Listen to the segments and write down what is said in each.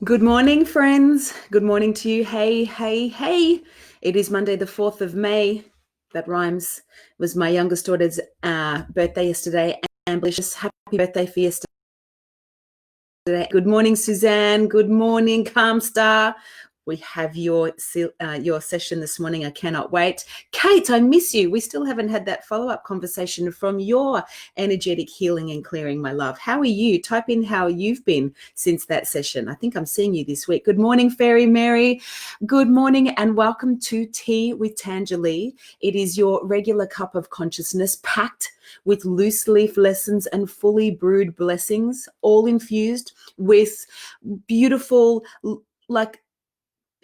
Good morning, friends. Good morning to you. Hey, hey, hey. It is Monday, the 4th of May. That rhymes. It was my youngest daughter's birthday yesterday. And delicious happy birthday for yesterday. Good morning, Suzanne. Good morning, Calmstar. We have your session this morning. I cannot wait. Kate, I miss you. We still haven't had that follow-up conversation from your energetic healing and clearing, my love. How are you? Type in how you've been since that session. I think I'm seeing you this week. Good morning, Fairy Mary. Good morning and welcome to Tea with Tanja. It is your regular cup of consciousness packed with loose leaf lessons and fully brewed blessings, all infused with beautiful,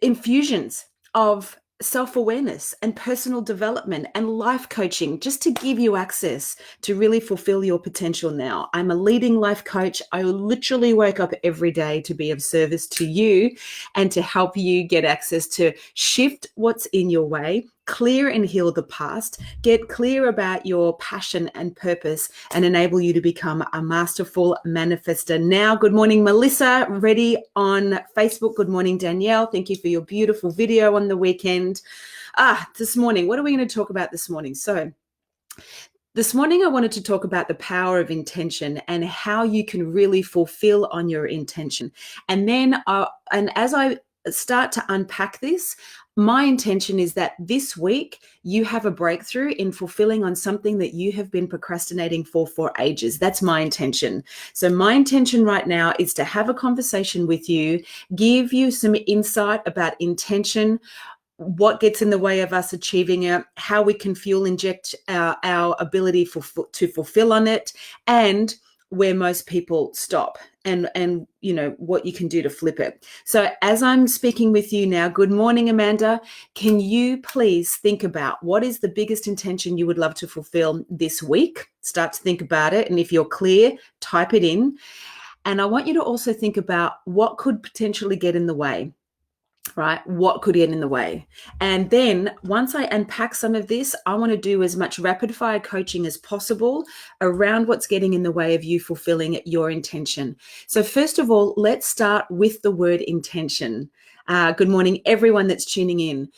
infusions of self-awareness and personal development and life coaching, just to give you access to really fulfill your potential now. I'm a leading life coach. I literally wake up every day to be of service to you and to help you get access to shift what's in your way, clear and heal the past, get clear about your passion and purpose, and enable you to become a masterful manifester now. Good morning, Melissa, ready on Facebook. Good morning, Danielle. Thank you for your beautiful video on the weekend. This morning, what are we going to talk about this morning? So this morning, I wanted to talk about the power of intention and how you can really fulfill on your intention. And then, and as I start to unpack this, my intention is that this week you have a breakthrough in fulfilling on something that you have been procrastinating for ages. That's my intention. So my intention right now is to have a conversation with you, give you some insight about intention, what gets in the way of us achieving it, how we can fuel inject our ability to fulfill on it, and where most people stop, and you know what you can do to flip it. So as I'm speaking with you now, good morning, Amanda. Can you please think about what is the biggest intention you would love to fulfill this week? Start to think about it, and if you're clear, type it in. And I want you to also think about what could potentially get in the way. Right? What could get in the way? And then once I unpack some of this, I want to do as much rapid fire coaching as possible around what's getting in the way of you fulfilling your intention. So first of all, let's start with the word intention. Good morning, everyone that's tuning in.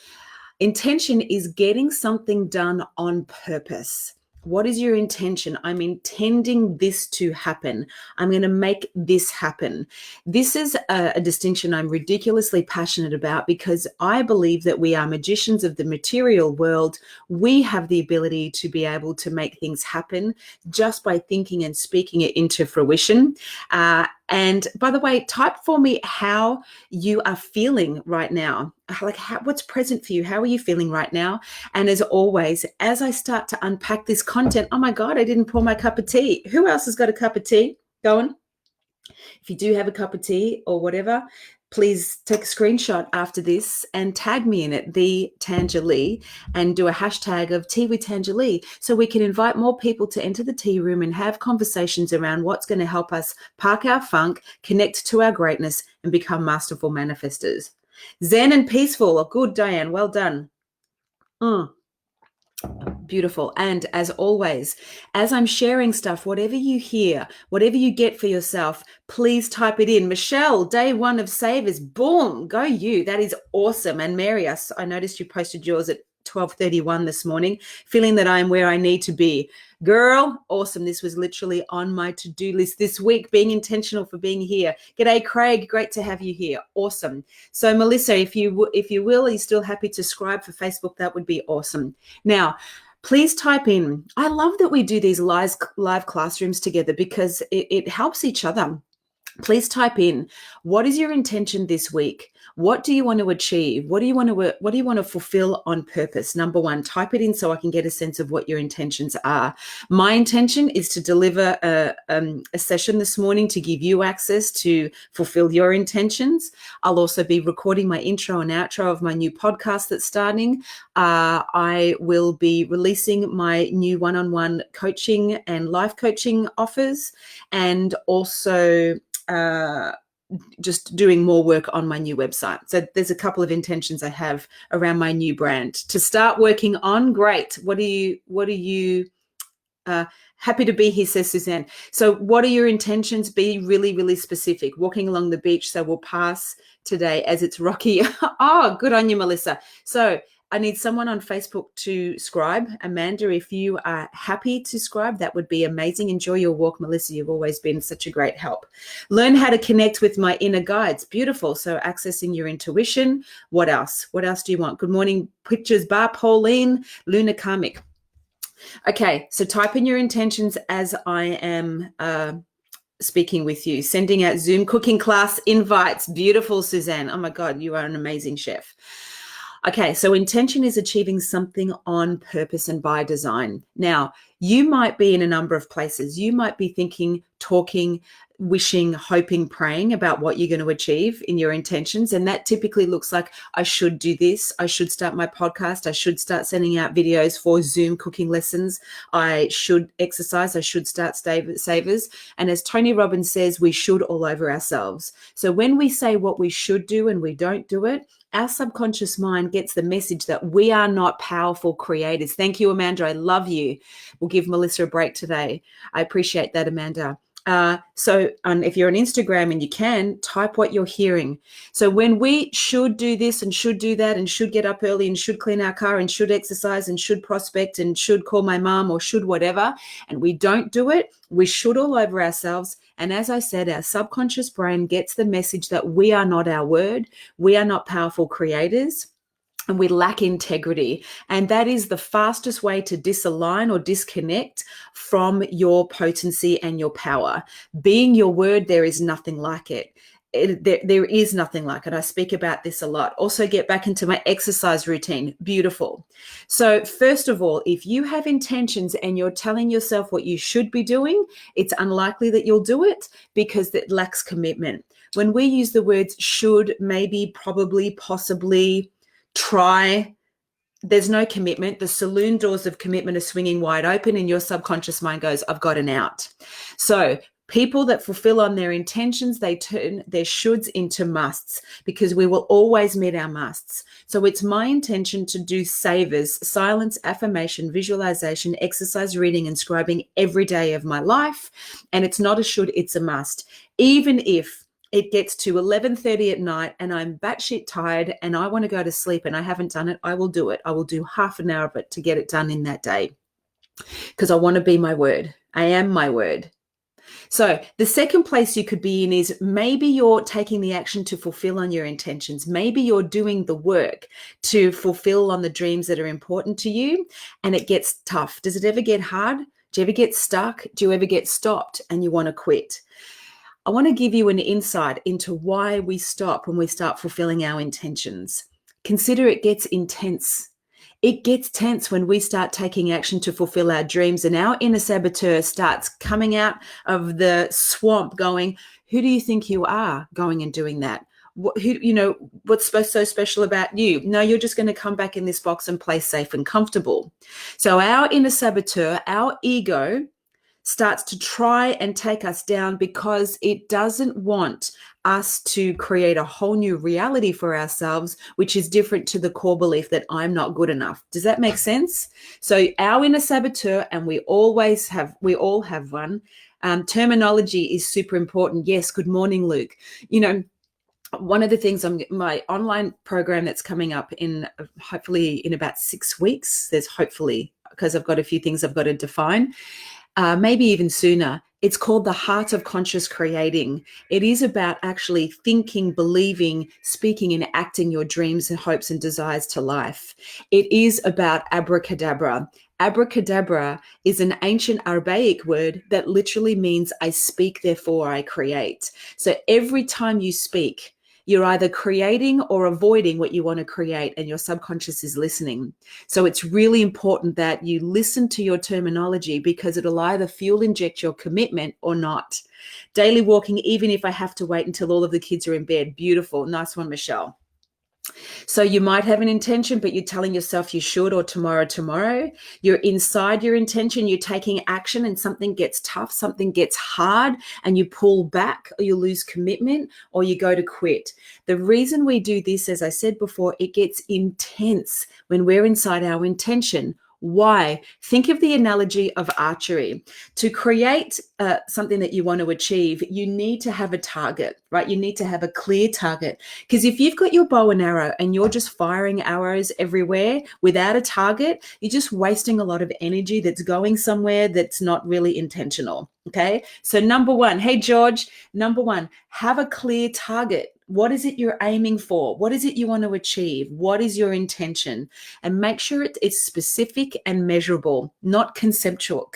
Intention is getting something done on purpose. What is your intention? I'm intending this to happen. I'm going to make this happen. This is a distinction I'm ridiculously passionate about, because I believe that we are magicians of the material world. We have the ability to be able to make things happen just by thinking and speaking it into fruition. And by the way, type for me how you are feeling right now. Like, what's present for you? How are you feeling right now? And as always, as I start to unpack this content, oh my God, I didn't pour my cup of tea. Who else has got a cup of tea going? If you do have a cup of tea or whatever, please take a screenshot after this and tag me in it, the Tanja, and do a hashtag of Tea with Tanja, so we can invite more people to enter the tea room and have conversations around what's going to help us park our funk, connect to our greatness, and become masterful manifestors. Zen and peaceful. Oh, good, Diane. Well done. Beautiful. And as always, as I'm sharing stuff, whatever you hear, whatever you get for yourself, please type it in. Michelle, day one of Savers. Boom. Go you. That is awesome. And Mary, I noticed you posted yours at 12:31 this morning, feeling that I'm where I need to be. Girl, awesome. This was literally on my to-do list this week, being intentional for being here. G'day, Craig. Great to have you here. Awesome. So Melissa, if you will, are you still happy to subscribe for Facebook? That would be awesome. Now, please type in. I love that we do these live classrooms together, because it helps each other. Please type in, what is your intention this week? What do you want to achieve? What do you want to fulfill on purpose? Number one, type it in so I can get a sense of what your intentions are. My intention is to deliver a session this morning to give you access to fulfill your intentions. I'll also be recording my intro and outro of my new podcast that's starting. I will be releasing my new one-on-one coaching and life coaching offers, and also just doing more work on my new website. So there's a couple of intentions I have around my new brand to start working on. Great. What are you Happy to be here, says Suzanne. So what are your intentions? Be really, really specific. Walking along the beach, so we'll pass today as it's rocky. Oh, good on you, Melissa. So I need someone on Facebook to scribe. Amanda, if you are happy to scribe, that would be amazing. Enjoy your walk, Melissa. You've always been such a great help. Learn how to connect with my inner guides. Beautiful. So accessing your intuition. What else? What else do you want? Good morning, Pictures Bar, Pauline, Luna Karmic. Okay, so type in your intentions as I am speaking with you. Sending out Zoom cooking class invites. Beautiful, Suzanne. Oh my God, you are an amazing chef. Okay, so intention is achieving something on purpose and by design. Now, you might be in a number of places. You might be thinking, talking, wishing, hoping, praying about what you're going to achieve in your intentions. And that typically looks like, I should do this. I should start my podcast. I should start sending out videos for Zoom cooking lessons. I should exercise. I should start savers. And as Tony Robbins says, we should all over ourselves. So when we say what we should do and we don't do it, our subconscious mind gets the message that we are not powerful creators. Thank you, Amanda. I love you. We'll give Melissa a break today. I appreciate that, Amanda. So if you're on Instagram and you can, type what you're hearing. So when we should do this and should do that and should get up early and should clean our car and should exercise and should prospect and should call my mom or should whatever, and we don't do it, we should all over ourselves. And as I said, our subconscious brain gets the message that we are not our word, we are not powerful creators, and we lack integrity. And that is the fastest way to disalign or disconnect from your potency and your power. Being your word, there is nothing like it. There is nothing like it. I speak about this a lot. Also get back into my exercise routine. Beautiful. So first of all, if you have intentions and you're telling yourself what you should be doing, it's unlikely that you'll do it because it lacks commitment. When we use the words should, maybe, probably, possibly, try, there's no commitment. The saloon doors of commitment are swinging wide open and your subconscious mind goes, I've got an out. So people that fulfill on their intentions, they turn their shoulds into musts because we will always meet our musts. So it's my intention to do savers, silence, affirmation, visualization, exercise, reading, and scribing every day of my life. And it's not a should, it's a must. Even if it gets to 11:30 at night and I'm batshit tired and I want to go to sleep and I haven't done it, I will do it. I will do half an hour of it to get it done in that day because I want to be my word. I am my word. So the second place you could be in is maybe you're taking the action to fulfill on your intentions. Maybe you're doing the work to fulfill on the dreams that are important to you and it gets tough. Does it ever get hard? Do you ever get stuck? Do you ever get stopped and you want to quit? I want to give you an insight into why we stop when we start fulfilling our intentions. Consider it gets intense. It gets tense when we start taking action to fulfill our dreams and our inner saboteur starts coming out of the swamp going, who do you think you are going and doing that? What's so special about you? No, you're just going to come back in this box and play safe and comfortable. So our inner saboteur, our ego, starts to try and take us down because it doesn't want us to create a whole new reality for ourselves, which is different to the core belief that I'm not good enough. Does that make sense? So our inner saboteur, and we all have one. Terminology is super important. Yes. Good morning, Luke. One of the things my online program that's coming up in hopefully in about 6 weeks, there's hopefully, because I've got a few things I've got to define, maybe even sooner. It's called the Heart of Conscious Creating. It is about actually thinking, believing, speaking, and acting your dreams and hopes and desires to life. It is about abracadabra. Abracadabra is an ancient Arabic word that literally means I speak, therefore I create. So every time you speak, you're either creating or avoiding what you want to create, and your subconscious is listening. So it's really important that you listen to your terminology because it'll either fuel inject your commitment or not. Daily walking, even if I have to wait until all of the kids are in bed. Beautiful. Nice one, Michelle. So you might have an intention, but you're telling yourself you should, or tomorrow. You're inside your intention, you're taking action and something gets tough, something gets hard and you pull back or you lose commitment or you go to quit. The reason we do this, as I said before, it gets intense when we're inside our intention. Why? Think of the analogy of archery. To create something that you want to achieve, you need to have a target, right? You need to have a clear target. Because if you've got your bow and arrow and you're just firing arrows everywhere without a target, you're just wasting a lot of energy that's going somewhere that's not really intentional. Okay. So number one, hey, George, number one, have a clear target. What is it you're aiming for? What is it you want to achieve? What is your intention? And make sure it's specific and measurable, not conceptual.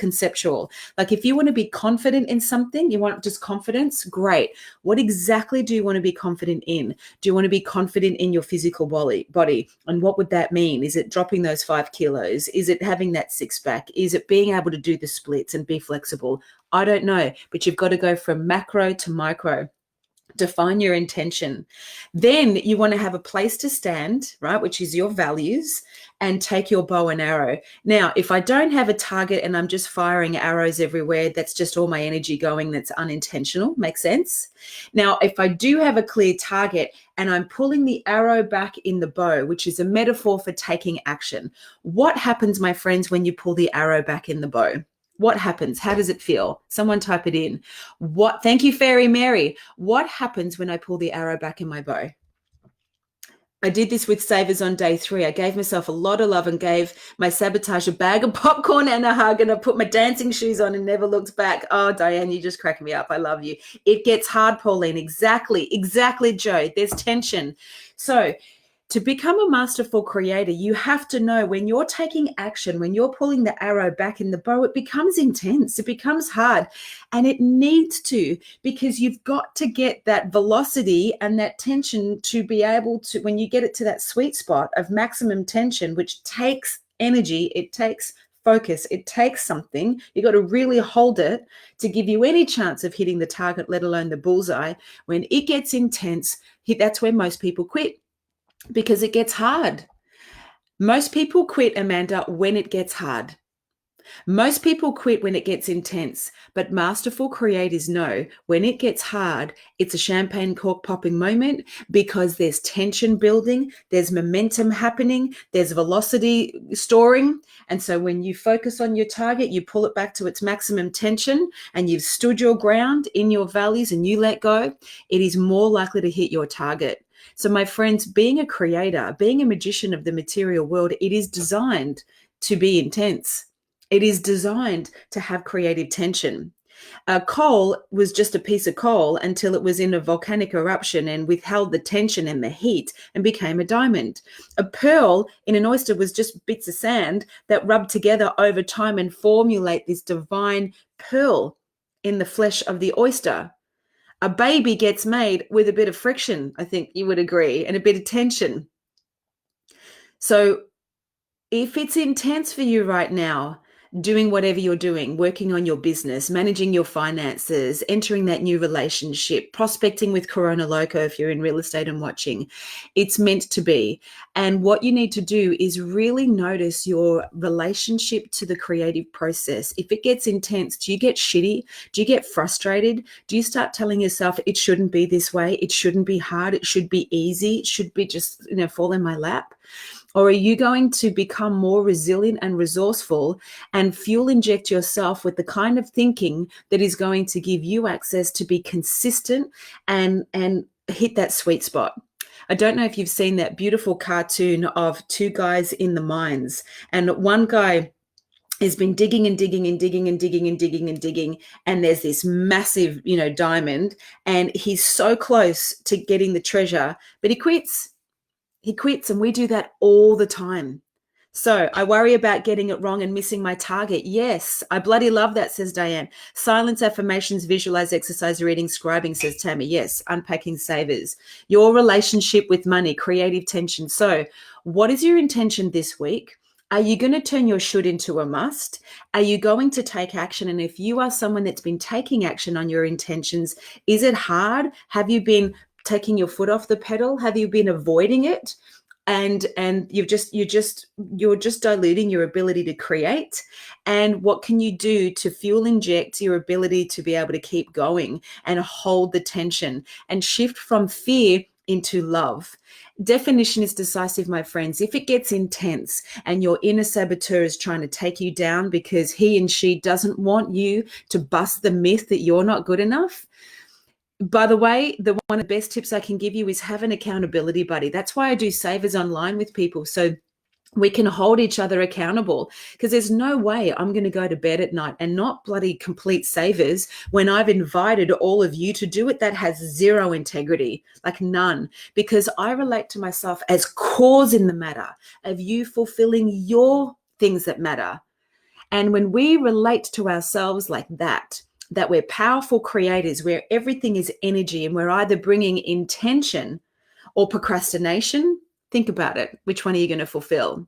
Like if you want to be confident in something, you want just confidence, great. What exactly do you want to be confident in? Do you want to be confident in your physical body? And what would that mean? Is it dropping those 5 kilos? Is it having that six pack? Is it being able to do the splits and be flexible? I don't know, but you've got to go from macro to micro. Define your intention. Then you want to have a place to stand, right, which is your values, and take your bow and arrow. Now, if I don't have a target and I'm just firing arrows everywhere, that's just all my energy going, that's unintentional. Makes sense? Now, if I do have a clear target and I'm pulling the arrow back in the bow, which is a metaphor for taking action, what happens, my friends, when you pull the arrow back in the bow? What happens? How does it feel? Someone type it in. What? Thank you, Fairy Mary. What happens when I pull the arrow back in my bow? I did this with Savers on day 3. I gave myself a lot of love and gave my sabotage a bag of popcorn and a hug, and I put my dancing shoes on and never looked back. Oh, Diane, you just crack me up. I love you. It gets hard, Pauline. Exactly, Joe. There's tension. So to become a masterful creator, you have to know when you're taking action, when you're pulling the arrow back in the bow, it becomes intense, it becomes hard, and it needs to, because you've got to get that velocity and that tension to be able to, when you get it to that sweet spot of maximum tension, which takes energy, it takes focus, it takes something. You got to really hold it to give you any chance of hitting the target, let alone the bullseye. When it gets intense, that's where most people quit. Because it gets hard. Most people quit, Amanda, when it gets hard. Most people quit when it gets intense, but masterful creators know when it gets hard, it's a champagne cork popping moment because there's tension building, there's momentum happening, there's velocity storing. And so when you focus on your target, you pull it back to its maximum tension and you've stood your ground in your values and you let go, it is more likely to hit your target. So my friends, being a creator, being a magician of the material world, it is designed to be intense. It is designed to have creative tension. Coal was just a piece of coal until it was in a volcanic eruption and withheld the tension and the heat and became a diamond. A pearl in an oyster was just bits of sand that rubbed together over time and formulate this divine pearl in the flesh of the oyster. A baby gets made with a bit of friction, I think you would agree, and a bit of tension. So if it's intense for you right now, doing whatever you're doing, working on your business, managing your finances, entering that new relationship, prospecting with Corona Loco if you're in real estate and watching, it's meant to be. And what you need to do is really notice your relationship to the creative process. If it gets intense, do you get shitty? Do you get frustrated? Do you start telling yourself it shouldn't be this way? It shouldn't be hard. It should be easy. It should be just, fall in my lap. Or are you going to become more resilient and resourceful and fuel inject yourself with the kind of thinking that is going to give you access to be consistent and hit that sweet spot? I don't know if you've seen that beautiful cartoon of 2 guys in the mines, and one guy has been digging and digging and digging and digging and digging and digging, and there's this massive, diamond, and he's so close to getting the treasure, but he quits. He quits, and we do that all the time. So I worry about getting it wrong and missing my target. Yes, I bloody love that, says Diane. Silence, affirmations, visualize, exercise, reading, scribing, says Tammy. Yes, unpacking savers. Your relationship with money, creative tension. So what is your intention this week? Are you going to turn your should into a must? Are you going to take action? And if you are someone that's been taking action on your intentions, is it hard? Have you been taking your foot off the pedal? Have you been avoiding it? And you're just diluting your ability to create. And what can you do to fuel inject your ability to be able to keep going and hold the tension and shift from fear into love. Definition is decisive, my friends. If it gets intense and your inner saboteur is trying to take you down because he and she doesn't want you to bust the myth that you're not good enough, by the way, one of the best tips I can give you is have an accountability buddy. That's why I do savers online with people. So we can hold each other accountable, because there's no way I'm going to go to bed at night and not bloody complete savers when I've invited all of you to do it. That has zero integrity, like none, because I relate to myself as cause in the matter of you fulfilling your things that matter. And when we relate to ourselves like that we're powerful creators, where everything is energy and we're either bringing intention or procrastination, think about it. Which one are you going to fulfill?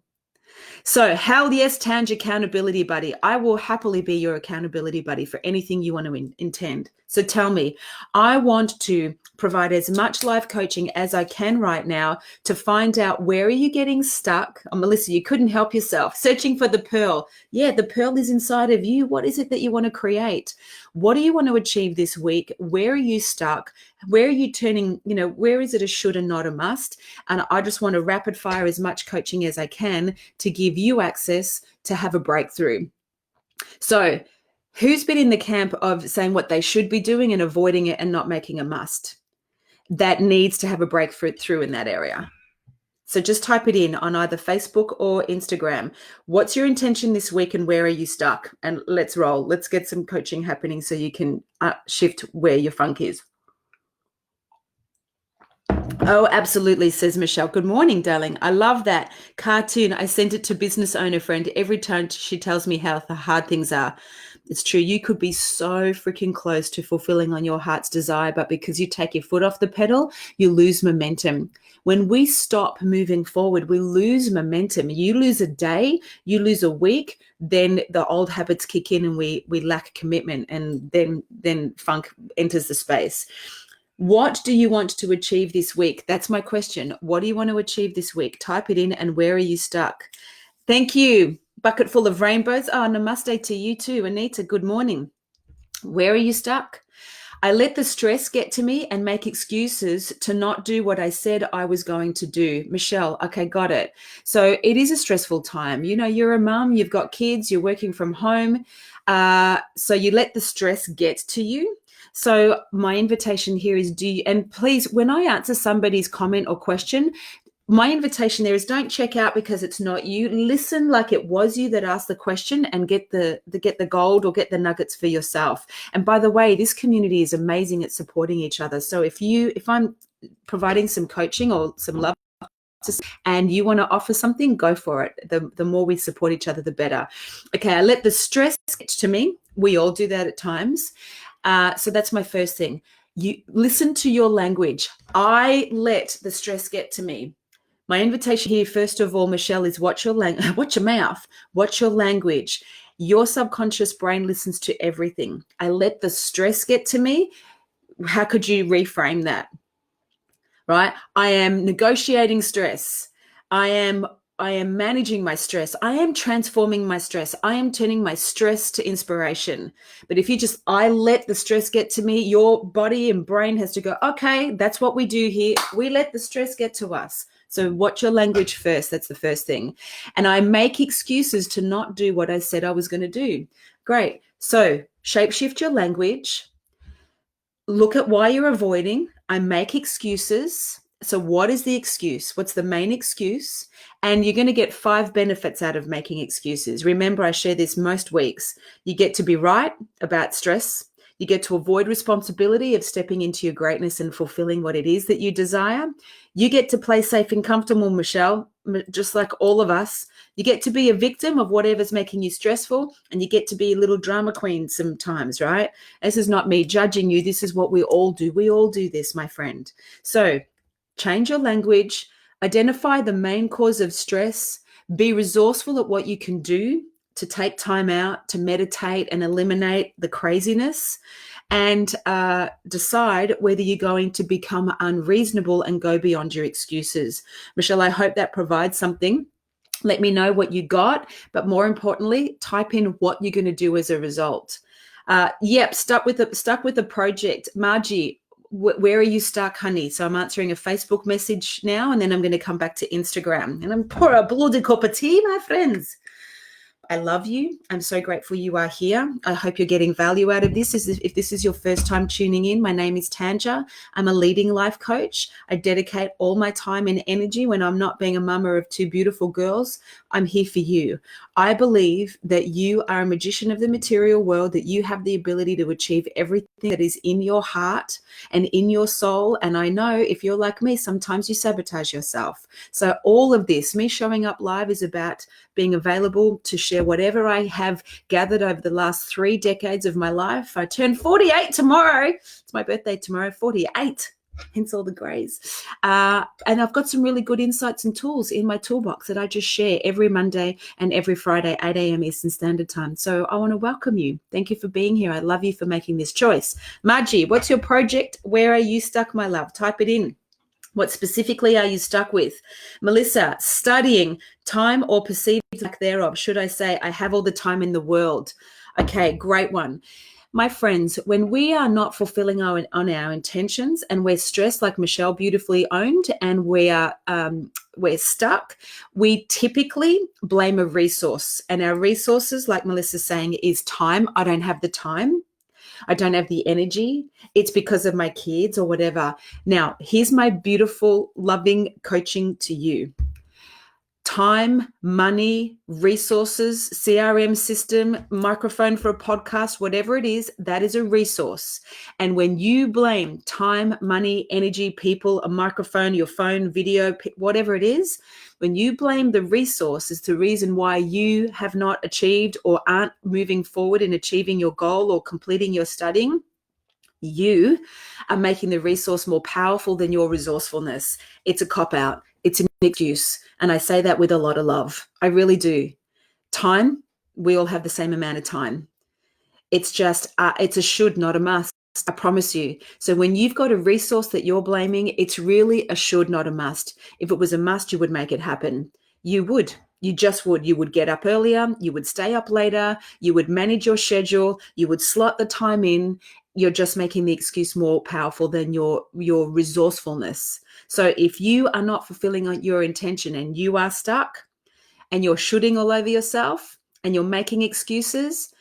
So hell yes, Tanja, accountability buddy. I will happily be your accountability buddy for anything you want to intend. So tell me, I want to provide as much life coaching as I can right now to find out, where are you getting stuck? Oh, Melissa, you couldn't help yourself. Searching for the pearl. Yeah, the pearl is inside of you. What is it that you want to create? What do you want to achieve this week? Where are you stuck? Where are you turning, where is it a should and not a must? And I just want to rapid fire as much coaching as I can to give you access to have a breakthrough. So who's been in the camp of saying what they should be doing and avoiding it and not making a must? That needs to have a breakthrough in that area. So just type it in on either Facebook or Instagram. What's your intention this week and where are you stuck? And let's roll. Let's get some coaching happening so you can shift where your funk is. Oh, absolutely, says Michelle. Good morning, darling. I love that cartoon. I sent it to business owner friend every time she tells me how hard things are. It's true. You could be so freaking close to fulfilling on your heart's desire, but because you take your foot off the pedal, you lose momentum. When we stop moving forward, we lose momentum. You lose a day, you lose a week, then the old habits kick in and we lack commitment, and then funk enters the space. What do you want to achieve this week? That's my question. What do you want to achieve this week? Type it in, and where are you stuck? Thank you. Bucket full of rainbows. Oh, namaste to you too. Anita, good morning. Where are you stuck? I let the stress get to me and make excuses to not do what I said I was going to do. Michelle, okay, got it. So it is a stressful time. You're a mum, you've got kids, you're working from home. So you let the stress get to you. So my invitation here is, and please, when I answer somebody's comment or question, my invitation there is, don't check out because it's not you. Listen like it was you that asked the question and get the gold or get the nuggets for yourself. And by the way, this community is amazing at supporting each other. So if I'm providing some coaching or some love and you want to offer something, go for it. The more we support each other, the better. Okay, I let the stress get to me. We all do that at times. So that's my first thing. You listen to your language. I let the stress get to me. My invitation here, first of all, Michelle, is watch your mouth, watch your language. Your subconscious brain listens to everything. I let the stress get to me. How could you reframe that? Right? I am negotiating stress. I am managing my stress. I am transforming my stress. I am turning my stress to inspiration. But if I let the stress get to me, your body and brain has to go, okay, that's what we do here. We let the stress get to us. So watch your language first. That's the first thing. And I make excuses to not do what I said I was going to do. Great. So shapeshift your language. Look at why you're avoiding. I make excuses. So what is the excuse? What's the main excuse? And you're going to get 5 benefits out of making excuses. Remember, I share this most weeks. You get to be right about stress. You get to avoid responsibility of stepping into your greatness and fulfilling what it is that you desire. You get to play safe and comfortable, Michelle, just like all of us. You get to be a victim of whatever's making you stressful, and you get to be a little drama queen sometimes, right? This is not me judging you. This is what we all do. We all do this, my friend. So change your language, identify the main cause of stress, be resourceful at what you can do to take time out, to meditate and eliminate the craziness, and decide whether you're going to become unreasonable and go beyond your excuses. Michelle, I hope that provides something. Let me know what you got, but more importantly, type in what you're going to do as a result. Stuck with the project. Margie, where are you stuck, honey? So I'm answering a Facebook message now, and then I'm going to come back to Instagram. And I'm pour a bloody cup of tea, my friends. I love you. I'm so grateful you are here. I hope you're getting value out of this. If this is your first time tuning in, my name is Tanja. I'm a leading life coach. I dedicate all my time and energy when I'm not being a mama of two beautiful girls. I'm here for you. I believe that you are a magician of the material world, that you have the ability to achieve everything that is in your heart and in your soul. And I know if you're like me, sometimes you sabotage yourself. So all of this, me showing up live, is about being available to share whatever I have gathered over the last 3 decades of my life. I turn 48 tomorrow. It's my birthday tomorrow, 48. Hence all the grays. And I've got some really good insights and tools in my toolbox that I just share every Monday and every Friday, 8 a.m. Eastern Standard Time. So I want to welcome you. Thank you for being here. I love you for making this choice. Margie, what's your project? Where are you stuck, my love? Type it in. What specifically are you stuck with? Melissa, studying, time or perceived lack thereof. Should I say, I have all the time in the world? Okay, great one. My friends, when we are not fulfilling on our intentions and we're stressed, like Michelle beautifully owned, and we're stuck, we typically blame a resource. And our resources, like Melissa's saying, is time. I don't have the time. I don't have the energy. It's because of my kids or whatever. Now, here's my beautiful, loving coaching to you. Time, money, resources, CRM system, microphone for a podcast, whatever it is, that is a resource. And when you blame time, money, energy, people, a microphone, your phone, video, whatever it is, when you blame the resource as the reason why you have not achieved or aren't moving forward in achieving your goal or completing your studying, you are making the resource more powerful than your resourcefulness. It's a cop-out. It's an excuse. And I say that with a lot of love. I really do. Time, we all have the same amount of time. It's just, it's a should, not a must. I promise you. So when you've got a resource that you're blaming, it's really a should, not a must. If it was a must, you would make it happen. You would. You just would. You would get up earlier. You would stay up later. You would manage your schedule. You would slot the time in. You're just making the excuse more powerful than your resourcefulness. So if you are not fulfilling your intention and you are stuck and you're shooting all over yourself and you're making excuses,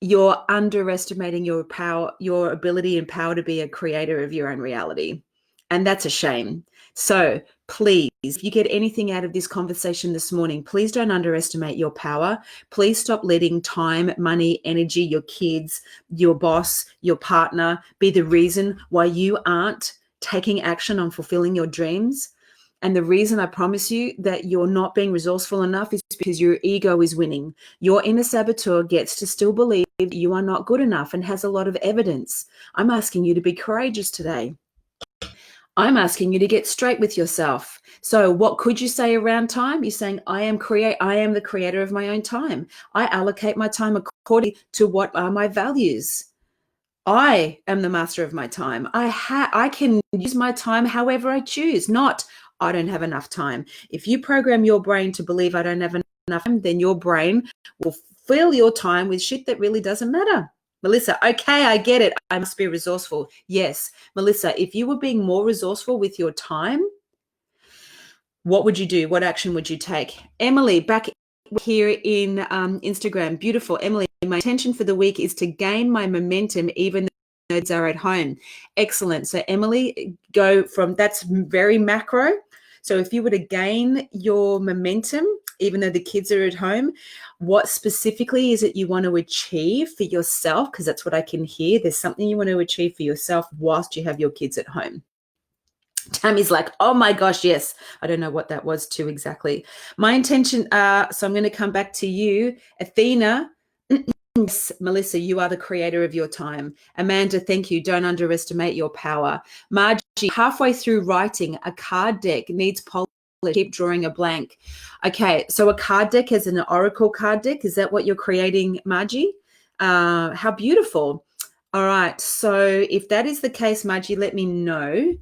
you're underestimating your power, your ability and power to be a creator of your own reality. And that's a shame. So please, if you get anything out of this conversation this morning, please don't underestimate your power. Please stop letting time, money, energy, your kids, your boss, your partner be the reason why you aren't taking action on fulfilling your dreams. And the reason, I promise you, that you're not being resourceful enough is because your ego is winning. Your inner saboteur gets to still believe that you are not good enough and has a lot of evidence. I'm asking you to be courageous today. I'm asking you to get straight with yourself. So what could you say around time? You're saying, I am the creator of my own time. I allocate my time according to what are my values. I am the master of my time. I can use my time however I choose, not I don't have enough time. If you program your brain to believe I don't have enough time, then your brain will fill your time with shit that really doesn't matter. Melissa, okay, I get it. I must be resourceful. Yes. Melissa, if you were being more resourceful with your time, what would you do? What action would you take? Emily, back here in Instagram. Beautiful. Emily, my intention for the week is to gain my momentum even though kids are at home. Excellent. So Emily, go from, that's very macro. So if you were to gain your momentum, even though the kids are at home, what specifically is it you want to achieve for yourself? Because that's what I can hear. There's something you want to achieve for yourself whilst you have your kids at home. Tammy's like, oh my gosh, yes. I don't know what that was too exactly. My intention, so I'm going to come back to you. Athena, yes, Melissa, you are the creator of your time. Amanda, thank you. Don't underestimate your power. Margie, halfway through writing, a card deck needs polish. Keep drawing a blank. Okay, so a card deck is an oracle card deck. Is that what you're creating, Margie? How beautiful. All right, so if that is the case, Margie, let me know.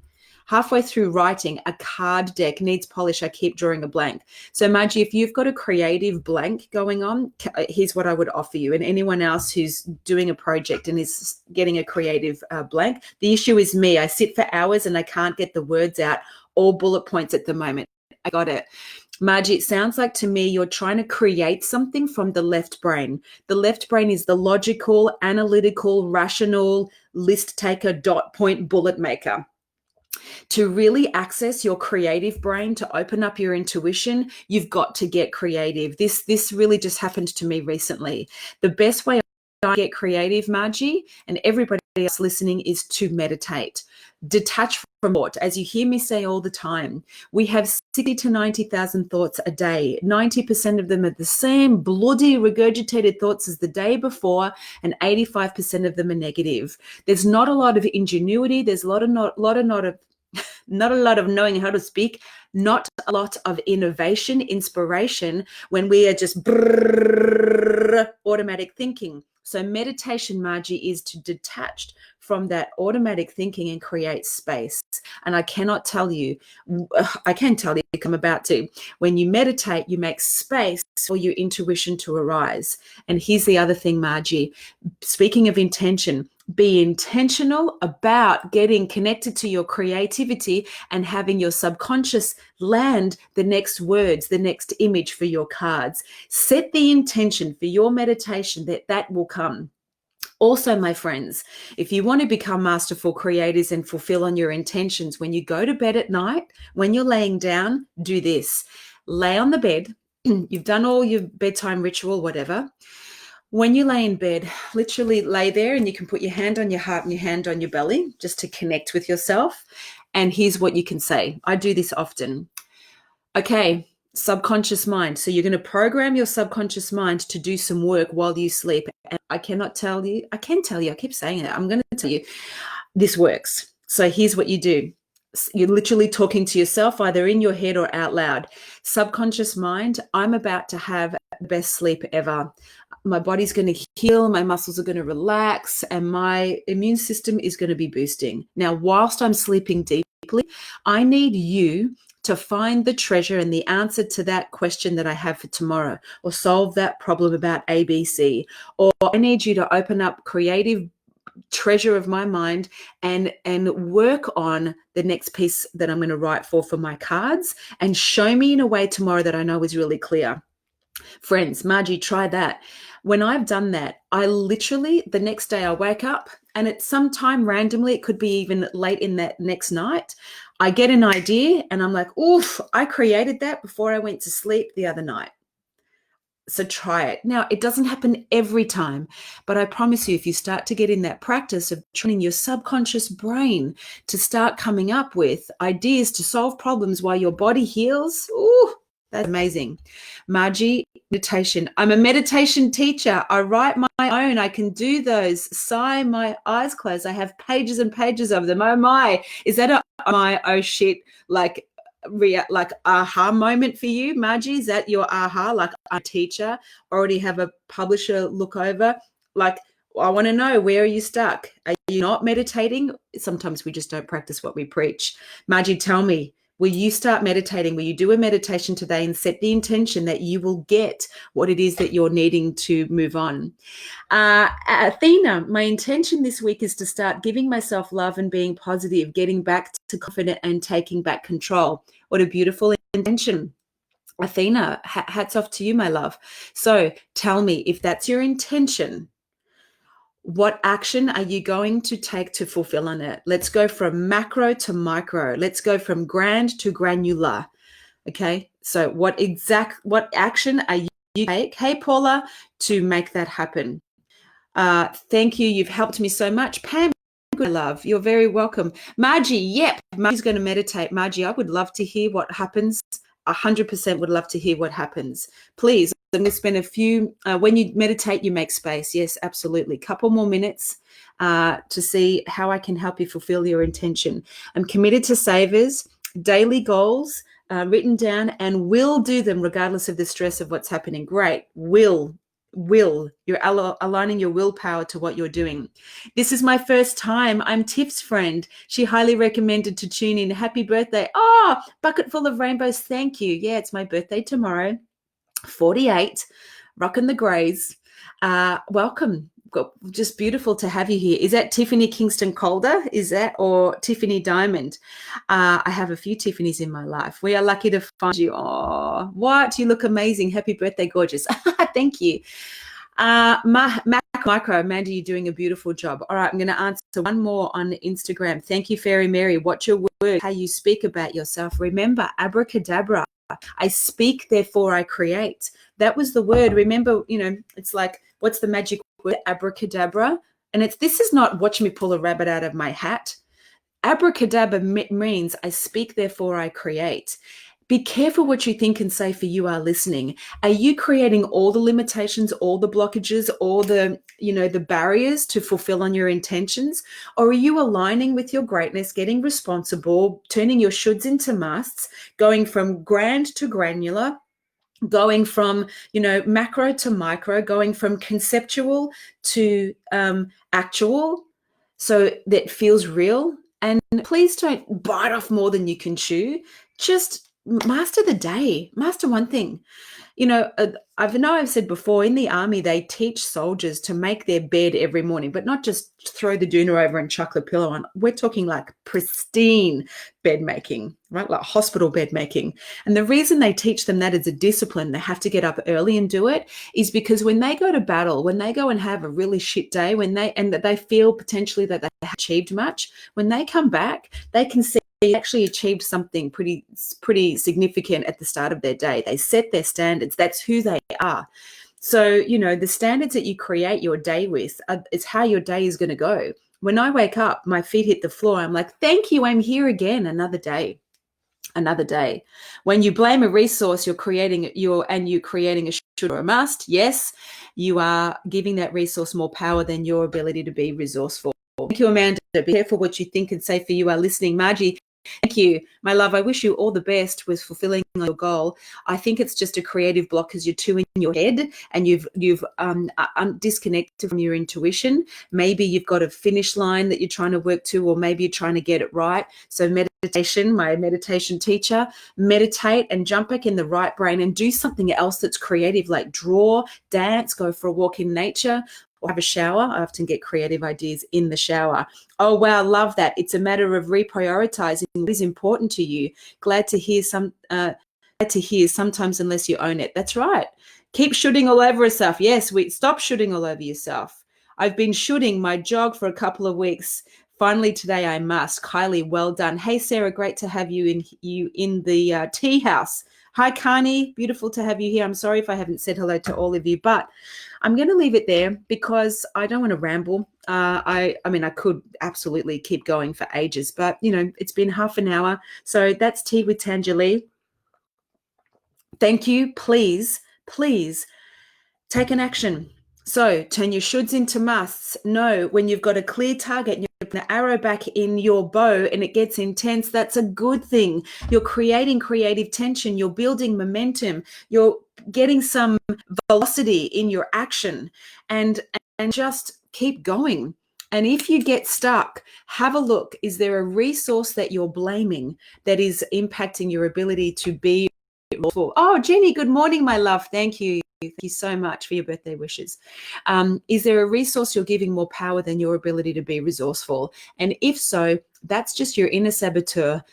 halfway through writing, a card deck needs polish. I keep drawing a blank. So Margie, if you've got a creative blank going on, here's what I would offer you. And anyone else who's doing a project and is getting a creative blank, the issue is me. I sit for hours and I can't get the words out, all bullet points at the moment. I got it. Margie, it sounds like to me you're trying to create something from the left brain. The left brain is the logical, analytical, rational, list taker, dot point, bullet maker. To really access your creative brain, to open up your intuition, you've got to get creative. This really just happened to me recently. The best way I get creative, Margie, and everybody else listening, is to meditate. Detach from thought. As you hear me say all the time, we have 60 to 90,000 thoughts a day. 90% of them are the same bloody regurgitated thoughts as the day before, and 85% of them are negative. There's not a lot of ingenuity. There's not a lot of knowing how to speak, not a lot of innovation, inspiration, when we are just automatic thinking. So meditation, Margie, is to detach from that automatic thinking and create space. And I cannot tell you, I can tell you, I'm about to, when you meditate, you make space for your intuition to arise. And here's the other thing, Margie, speaking of intention, be intentional about getting connected to your creativity and having your subconscious land the next words, the next image for your cards. Set the intention for your meditation that will come. Also, my friends, if you want to become masterful creators and fulfill on your intentions, when you go to bed at night, when you're laying down, do this. Lay on the bed. You've done all your bedtime ritual, whatever. When you lay in bed, literally lay there, and you can put your hand on your heart and your hand on your belly just to connect with yourself. And here's what you can say. I do this often. Okay, subconscious mind. So you're going to program your subconscious mind to do some work while you sleep. And I can tell you, I keep saying it. I'm going to tell you, this works. So here's what you do. You're literally talking to yourself, either in your head or out loud. Subconscious mind, I'm about to have the best sleep ever. My body's going to heal, my muscles are going to relax, and my immune system is going to be boosting. Now, whilst I'm sleeping deeply, I need you to find the treasure and the answer to that question that I have for tomorrow, or solve that problem about ABC, or I need you to open up creative treasure of my mind and work on the next piece that I'm going to write for my cards, and show me in a way tomorrow that I know is really clear. Friends, Margie, try that. When I've done that, I literally, the next day I wake up, and at some time randomly, it could be even late in that next night, I get an idea and I'm like, oof, I created that before I went to sleep the other night. So try it. Now, it doesn't happen every time, but I promise you, if you start to get in that practice of training your subconscious brain to start coming up with ideas to solve problems while your body heals, ooh, that's amazing. Margie, meditation. I'm a meditation teacher. I write my own. I can do those. Sigh, my eyes closed. I have pages and pages of them. Oh my, is that a my oh shit like aha moment for you, Margie? Is that your aha? Like, I'm a teacher, already have a publisher look over. Like, I want to know, where are you stuck? Are you not meditating? Sometimes we just don't practice what we preach. Margie, tell me, will you start meditating? Will you do a meditation today and set the intention that you will get what it is that you're needing to move on? Athena, my intention this week is to start giving myself love and being positive, getting back to confident and taking back control. What a beautiful intention. Athena, hats off to you, my love. So tell me, if that's your intention, what action are you going to take to fulfill on it? Let's go from macro to micro. Let's go from grand to granular. Okay. So what action are you take, hey Paula, to make that happen? Thank you. You've helped me so much. Pam, good love. You're very welcome. Margie, yep. Margie's going to meditate. Margie, I would love to hear what happens. 100% would love to hear what happens. Please, I'm going to spend a few, when you meditate, you make space. Yes, absolutely. Couple more minutes to see how I can help you fulfill your intention. I'm committed to savers, daily goals written down, and will do them regardless of the stress of what's happening. Great. Will. will. You're aligning your willpower to what you're doing. This is my first time. I'm Tiff's friend. She highly recommended to tune in. Happy birthday. Oh, bucket full of rainbows. Thank you. Yeah, it's my birthday tomorrow. 48, rocking the greys. Welcome. Just beautiful to have you here. Is that Tiffany Kingston Calder? Is that, or Tiffany Diamond? I have a few Tiffany's in my life. We are lucky to find you. Oh, what? You look amazing. Happy birthday, gorgeous. Thank you. Micro, Mandy, you're doing a beautiful job. All right, I'm going to answer one more on Instagram. Thank you, Fairy Mary. Watch your words, how you speak about yourself. Remember, abracadabra. I speak, therefore I create. That was the word. Remember, it's like, what's the magic word? Abracadabra. And this is not watch me pull a rabbit out of my hat. Abracadabra means I speak, therefore I create. Be careful what you think and say, for you are listening. Are you creating all the limitations, all the blockages, all the, the barriers to fulfill on your intentions? Or are you aligning with your greatness, getting responsible, turning your shoulds into musts, going from grand to granular, going from, macro to micro, going from conceptual to actual, so that feels real? And please don't bite off more than you can chew. Just master the day. Master one thing. I've said before, in the army, they teach soldiers to make their bed every morning, but not just throw the doona over and chuck the pillow on. We're talking like pristine bed making, right? Like hospital bed making. And the reason they teach them that as a discipline, they have to get up early and do it, is because when they go to battle, when they go and have a really shit day, that they feel potentially that they have achieved much, when they come back, they can see they actually achieved something pretty significant at the start of their day. They set their standards. That's who they are. So, the standards that you create your day with is how your day is going to go. When I wake up, my feet hit the floor. I'm like, thank you. I'm here again. Another day. When you blame a resource, you're creating a should or a must. Yes, you are giving that resource more power than your ability to be resourceful. Thank you, Amanda. Be careful what you think and say, for you are listening. Margie, thank you, my love. I wish you all the best with fulfilling your goal. I think it's just a creative block because you're too in your head and you've disconnected from your intuition. Maybe you've got a finish line that you're trying to work to, or maybe you're trying to get it right. So meditation, my meditation teacher, meditate and jump back in the right brain and do something else that's creative, like draw, dance, go for a walk in nature, or have a shower. I often get creative ideas in the shower. Oh, wow, love that. It's a matter of reprioritizing what is important to you. Glad to hear sometimes unless you own it. That's right. Keep shooting all over yourself. Yes, stop shooting all over yourself. I've been shooting my jog for a couple of weeks. Finally, today I must. Kylie, well done. Hey, Sarah, great to have you in the tea house. Hi, Carney. Beautiful to have you here. I'm sorry if I haven't said hello to all of you, but I'm going to leave it there because I don't want to ramble. I could absolutely keep going for ages, but, it's been half an hour. So that's Tea with Tanja Lee. Thank you. Please take an action. So turn your shoulds into musts. Know when you've got a clear target and you're putting an arrow back in your bow and it gets intense, that's a good thing. You're creating creative tension. You're building momentum. You're getting some velocity in your action, and just keep going. And if you get stuck, have a look. Is there a resource that you're blaming that is impacting your ability to be resourceful? Oh, Jenny, good morning, my love. Thank you. Thank you so much for your birthday wishes. Is there a resource you're giving more power than your ability to be resourceful? And if so, that's just your inner saboteur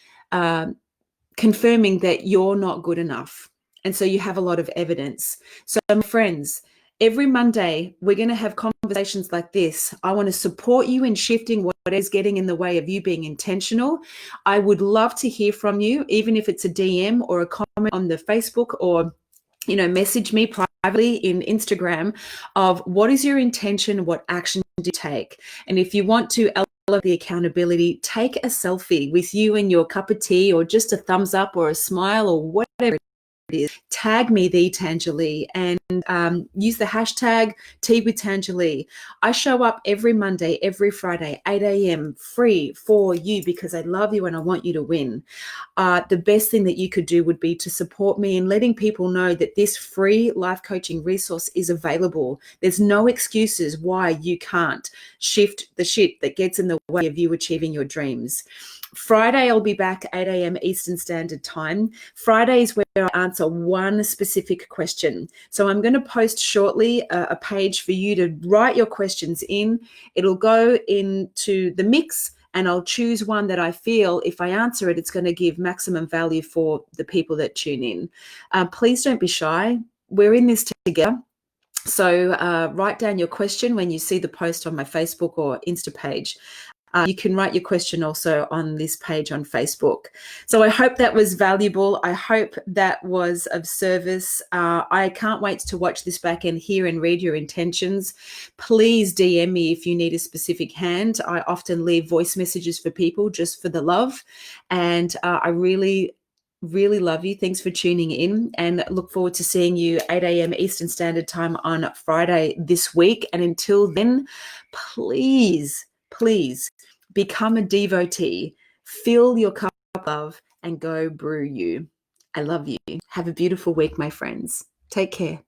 confirming that you're not good enough. And so you have a lot of evidence. So, my friends, every Monday, we're going to have conversations like this. I want to support you in shifting what is getting in the way of you being intentional. I would love to hear from you, even if it's a DM or a comment on the Facebook, or message me privately in Instagram of what is your intention, what action do you take. And if you want to elevate the accountability, take a selfie with you and your cup of tea, or just a thumbs up or a smile or whatever. is, tag me, the Tanjalee, and use the hashtag Tea with Tanjalee. I show up every Monday, every Friday, 8 a.m. free for you because I love you and I want you to win. The best thing that you could do would be to support me in letting people know that this free life coaching resource is available. There's no excuses why you can't shift the shit that gets in the way of you achieving your dreams. Friday, I'll be back 8 a.m. Eastern Standard Time. Friday is where I answer one specific question. So I'm going to post shortly a page for you to write your questions in. It'll go into the mix, and I'll choose one that I feel if I answer it, it's going to give maximum value for the people that tune in. Please don't be shy. We're in this together. So write down your question when you see the post on my Facebook or Insta page. You can write your question also on this page on Facebook. So I hope that was valuable. I hope that was of service. I can't wait to watch this back and hear and read your intentions. Please DM me if you need a specific hand. I often leave voice messages for people just for the love. And I really love you. Thanks for tuning in, and look forward to seeing you 8 a.m. Eastern Standard Time on Friday this week. And until then, please become a devotee, fill your cup of love, and go brew you. I love you. Have a beautiful week, my friends. Take care.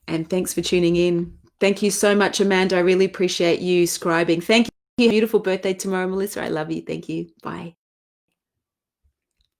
And thanks for tuning in. Thank you so much, Amanda. I really appreciate you scribing. Thank you. Beautiful birthday tomorrow, Melissa. I love you. Thank you. Bye.